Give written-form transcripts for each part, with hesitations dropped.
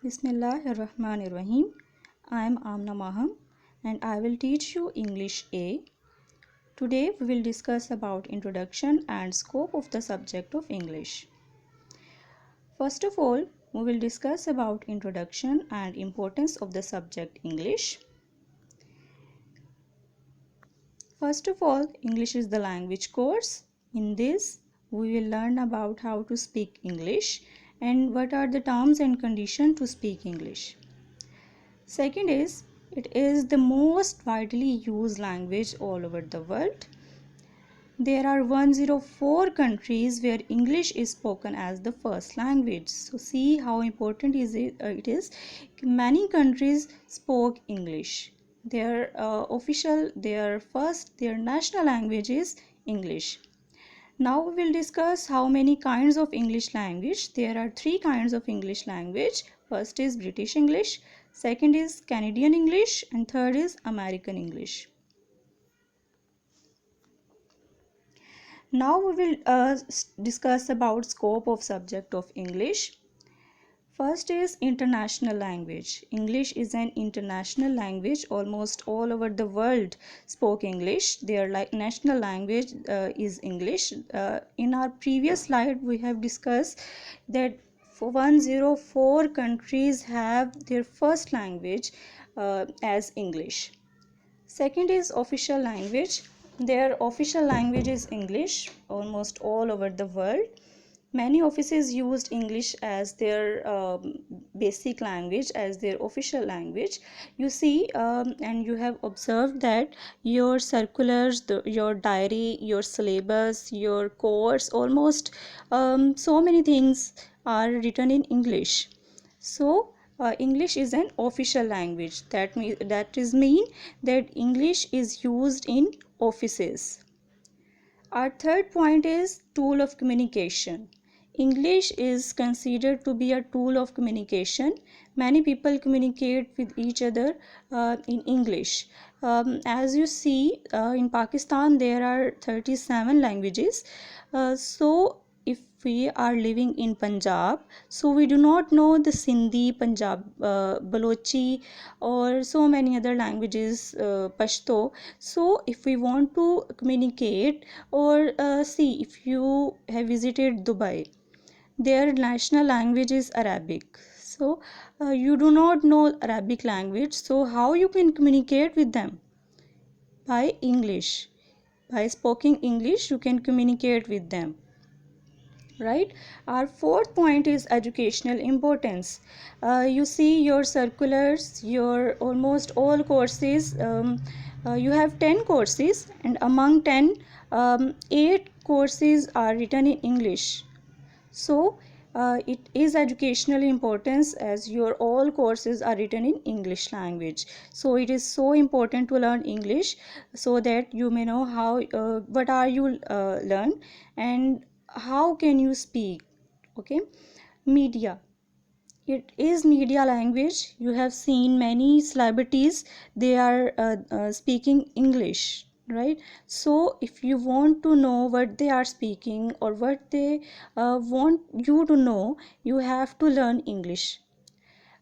Bismillahirrahmanirrahim. I am Amna Maham and I will teach you English A. Today we will discuss about introduction and scope of the subject of English. First of all, we will discuss about introduction and importance of the subject English. First of all, English is the language course. In this, we will learn about how to speak English and what are the terms and conditions to speak English. Second is, it is the most widely used language all over the world. There are 104 countries where English is spoken as the first language. So see how important it is. Many countries spoke English. Their national language is English. Now we will discuss how many kinds of English language. There are 3 kinds of English language. First is British English, second is Canadian English, and third is American English. Now we will discuss about scope of subject of English. First is international language. English is an international language. Almost all over the world spoke English. Their national language is English. In our previous slide, we have discussed that 104 countries have their first language as English. Second is official language. Their official language is English almost all over the world. Many offices used English as their basic language, as their official language. You see and you have observed that your circulars, your diary, your syllabus, your course, almost so many things are written in English. So English is an official language. That mean that English is used in offices. Our third point is tool of communication. English is considered to be a tool of communication. Many people communicate with each other in English. As you see, in Pakistan there are 37 languages. So if we are living in Punjab, so we do not know the Sindhi, Balochi, or so many other languages, Pashto. So if we want to communicate, or see, if you have visited Dubai, their national language is Arabic. So you do not know Arabic language, so how you can communicate with them? By English. By speaking English, you can communicate with them. Right. Our fourth point is educational importance. You see your circulars, your almost all courses, you have 10 courses, and among 10, 8 courses are written in English. So it is educational importance, as your all courses are written in English language. So it is so important to learn English so that you may know how what are you learn and how can you speak. Okay. Media, it is media language. You have seen many celebrities, they are speaking English, right? So if you want to know what they are speaking or what they want you to know, you have to Learn English.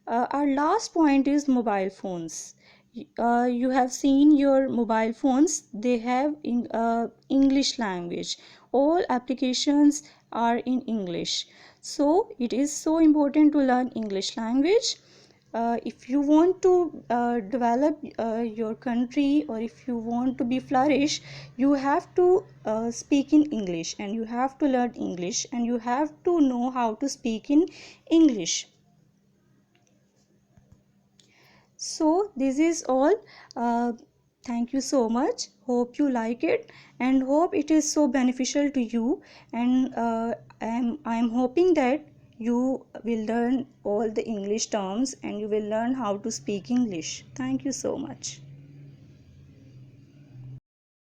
Our last point is mobile phones. You have seen your mobile phones, they have English language. All applications are in English. So it is so important to learn English language. If you want to develop your country, or if you want to be flourish, you have to speak in English, and you have to learn English, and you have to know how to speak in English. So this is all. Thank you so much. Hope you like it, and hope it is so beneficial to you. And I'm hoping that you will learn all the English terms and you will learn how to speak English. Thank you so much.